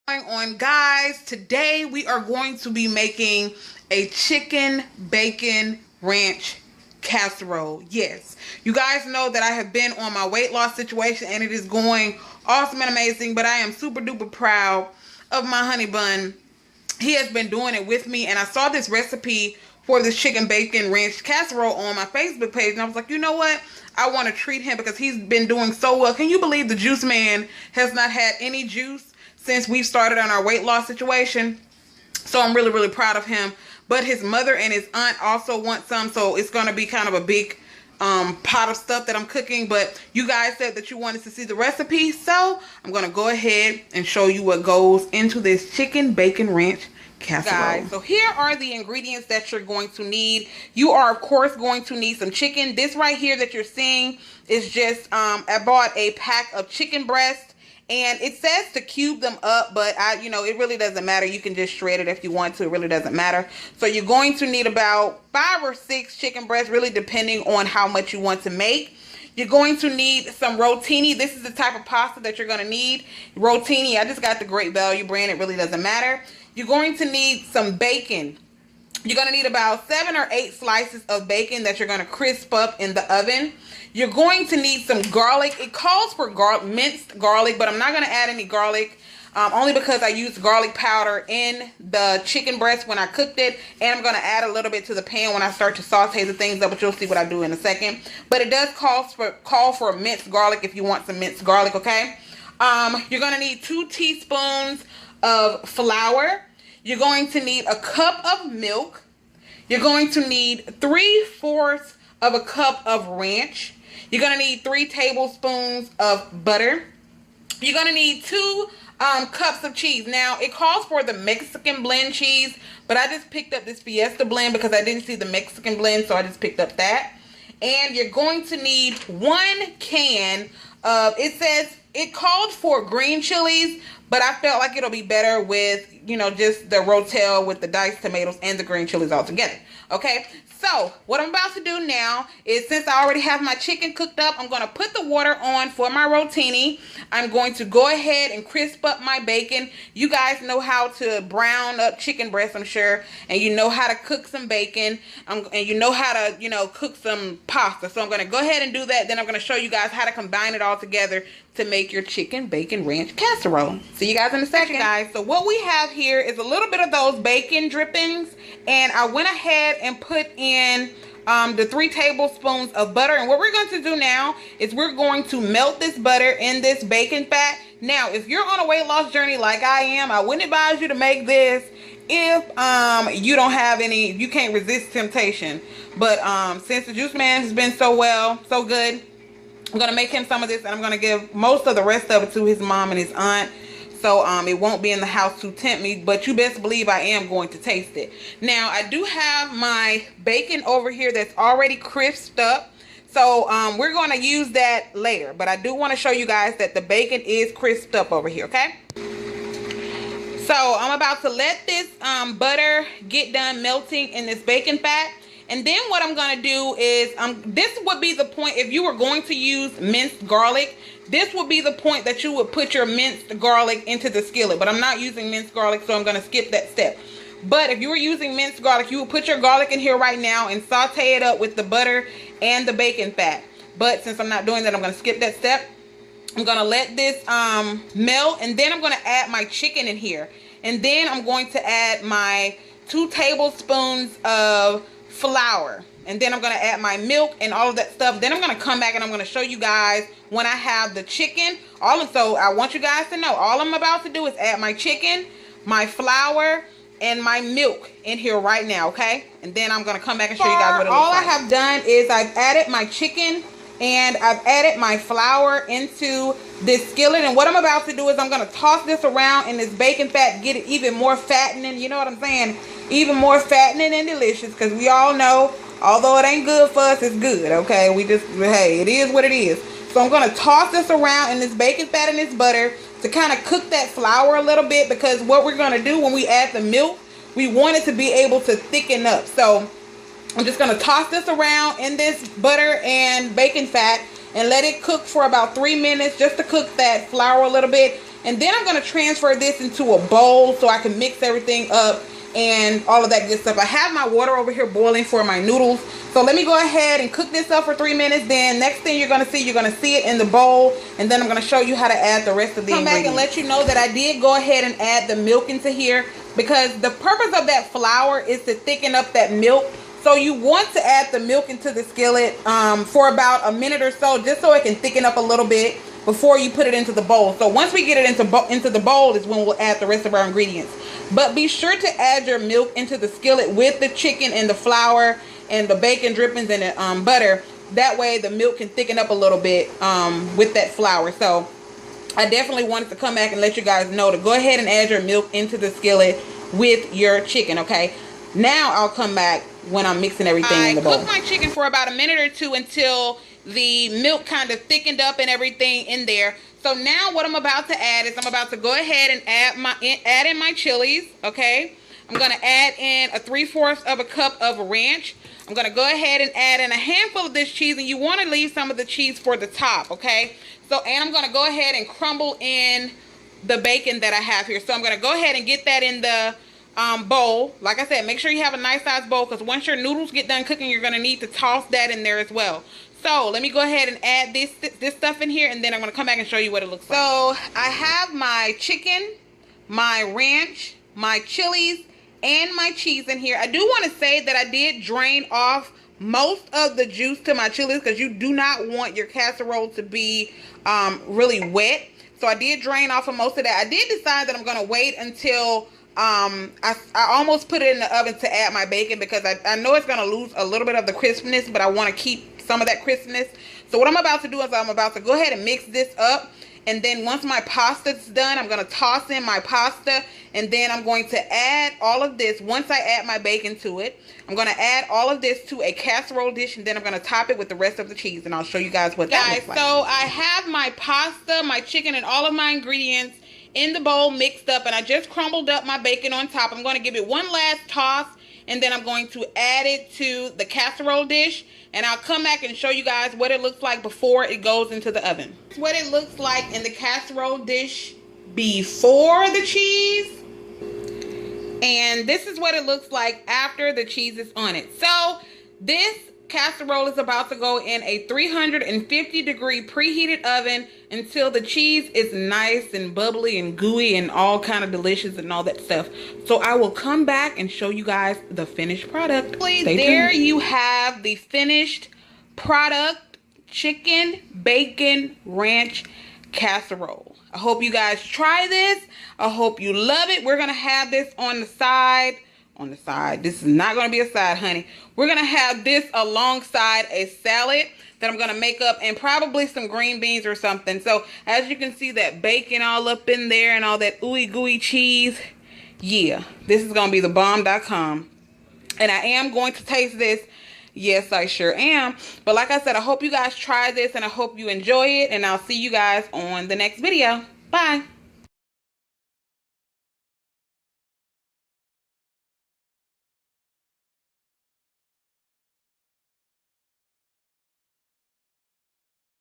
Going on, guys, today we are going to be making a chicken bacon ranch casserole. Yes, you guys know that I have been on my weight loss situation and it is going awesome and amazing, but I am super duper proud of my honey bun. He has been doing it with me, and I saw this recipe for this chicken bacon ranch casserole on my Facebook page, and I was like, you know what, I want to treat him because he's been doing so well. Can you believe the juice man has not had any juice since we've started on our weight loss situation? So I'm really, really proud of him. But his mother and his aunt also want some, so it's going to be kind of a big pot of stuff that I'm cooking. But you guys said that you wanted to see the recipe, so I'm going to go ahead and show you what goes into this chicken bacon ranch casserole. Guys, so here are the ingredients that you're going to need. You are, of course, going to need some chicken. This right here that you're seeing is just, I bought a pack of chicken breast. And it says to cube them up, but it really doesn't matter. You can just shred it if you want to. It really doesn't matter. So you're going to need about 5 or 6 chicken breasts, really depending on how much you want to make. You're going to need some rotini. This is the type of pasta that you're going to need. Rotini, I just got the Great Value brand. It really doesn't matter. You're going to need some bacon. You're going to need about 7 or 8 slices of bacon that you're going to crisp up in the oven. You're going to need some garlic. It calls for minced garlic, but I'm not going to add any garlic only because I used garlic powder in the chicken breast when I cooked it, and I'm going to add a little bit to the pan when I start to saute the things up, but you'll see what I do in a second. But it does call for minced garlic if you want some minced garlic, okay? You're going to need 2 teaspoons of flour. You're going to need a cup of milk. You're going to need 3/4 of a cup of ranch. You're going to need 3 tablespoons of butter. You're going to need 2 cups of cheese. Now, it calls for the Mexican blend cheese, but I just picked up this Fiesta Blend because I didn't see the Mexican blend, so I just picked up that. And you're going to need 1 can of, it says, it called for green chilies, but I felt like it'll be better with, just the Rotel with the diced tomatoes and the green chilies all together. Okay, so what I'm about to do now is, since I already have my chicken cooked up, I'm going to put the water on for my rotini. I'm going to go ahead and crisp up my bacon. You guys know how to brown up chicken breast, I'm sure, and you know how to cook some bacon, and you know how to, cook some pasta. So I'm going to go ahead and do that. Then I'm going to show you guys how to combine it all together to make your chicken bacon ranch casserole. See you guys in a second, guys. So what we have here is a little bit of those bacon drippings, and I went ahead and put in the 3 tablespoons of butter. And what we're going to do now is we're going to melt this butter in this bacon fat. Now, if you're on a weight loss journey like I am, I wouldn't advise you to make this if you don't have any, you can't resist temptation. But since the juice man has been so good, I'm going to make him some of this, and I'm going to give most of the rest of it to his mom and his aunt. So it won't be in the house to tempt me, but you best believe I am going to taste it. Now, I do have my bacon over here that's already crisped up. So we're going to use that later, but I do want to show you guys that the bacon is crisped up over here, okay? So I'm about to let this butter get done melting in this bacon fat. And then what I'm going to do is, this would be the point, if you were going to use minced garlic, this would be the point that you would put your minced garlic into the skillet. But I'm not using minced garlic, so I'm going to skip that step. But if you were using minced garlic, you would put your garlic in here right now and saute it up with the butter and the bacon fat. But since I'm not doing that, I'm going to skip that step. I'm going to let this melt, and then I'm going to add my chicken in here. And then I'm going to add my 2 tablespoons of flour, and then I'm going to add my milk and all of that stuff. Then I'm going to come back and I'm going to show you guys when I have the chicken. So I want you guys to know, all I'm about to do is add my chicken, my flour, and my milk in here right now, okay? And then I'm going to come back and show you guys what it looks like. All I have done is I've added my chicken and I've added my flour into this skillet, and what I'm about to do is I'm going to toss this around in this bacon fat, get it even more fattening, you know what I'm saying? Even more fattening and delicious, because we all know, although it ain't good for us, it's good, okay? Hey, it is what it is. So I'm going to toss this around in this bacon fat and this butter to kind of cook that flour a little bit, because what we're going to do when we add the milk, we want it to be able to thicken up. So I'm just going to toss this around in this butter and bacon fat and let it cook for about 3 minutes, just to cook that flour a little bit. And then I'm going to transfer this into a bowl so I can mix everything up and all of that good stuff. I have my water over here boiling for my noodles. So let me go ahead and cook this up for 3 minutes. Then next thing you're going to see it in the bowl. And then I'm going to show you how to add the rest of the ingredients. Come back and let you know that I did go ahead and add the milk into here, because the purpose of that flour is to thicken up that milk. So you want to add the milk into the skillet for about a minute or so, just so it can thicken up a little bit before you put it into the bowl. So once we get it into the bowl is when we'll add the rest of our ingredients. But be sure to add your milk into the skillet with the chicken and the flour and the bacon drippings and the butter. That way the milk can thicken up a little bit with that flour. So I definitely wanted to come back and let you guys know to go ahead and add your milk into the skillet with your chicken, okay? Now I'll come back when I'm mixing everything in the bowl. I cooked my chicken for about a minute or two until the milk kind of thickened up and everything in there. So now what I'm about to add is I'm about to go ahead and add in my chilies, okay? I'm going to add in a 3/4 of a cup of ranch. I'm going to go ahead and add in a handful of this cheese, and you want to leave some of the cheese for the top, okay? So, and I'm going to go ahead and crumble in the bacon that I have here. So I'm going to go ahead and get that in the bowl. Like I said, make sure you have a nice size bowl, because once your noodles get done cooking, you're going to need to toss that in there as well. So let me go ahead and add this stuff in here, and then I'm going to come back and show you what it looks like. So I have my chicken, my ranch, my chilies, and my cheese in here. I do want to say that I did drain off most of the juice to my chilies, because you do not want your casserole to be really wet. So I did drain off of most of that. I did decide that I'm going to wait until I almost put it in the oven to add my bacon, because I know it's going to lose a little bit of the crispness, but I want to keep some of that crispness. So what I'm about to do is I'm about to go ahead and mix this up. And then once my pasta's done, I'm going to toss in my pasta, and then I'm going to add all of this. Once I add my bacon to it, I'm going to add all of this to a casserole dish, and then I'm going to top it with the rest of the cheese, and I'll show you guys what that looks like. So I have my pasta, my chicken, and all of my ingredients in the bowl mixed up, and I just crumbled up my bacon on top. I'm going to give it one last toss, and then I'm going to add it to the casserole dish, and I'll come back and show you guys what it looks like before it goes into the oven. This is what it looks like in the casserole dish before the cheese, and this is what it looks like after the cheese is on it. So this casserole is about to go in a 350-degree preheated oven until the cheese is nice and bubbly and gooey and all kind of delicious and all that stuff. So I will come back and show you guys the finished product. There you have the finished product, chicken bacon ranch casserole. I hope you guys try this. I hope you love it. We're gonna have this on the side. This is not going to be a side, honey. We're going to have this alongside a salad that I'm going to make up, and probably some green beans or something. So as you can see, that bacon all up in there and all that ooey gooey cheese. Yeah, this is going to be the bomb.com. And I am going to taste this. Yes, I sure am. But like I said, I hope you guys try this, and I hope you enjoy it. And I'll see you guys on the next video. Bye.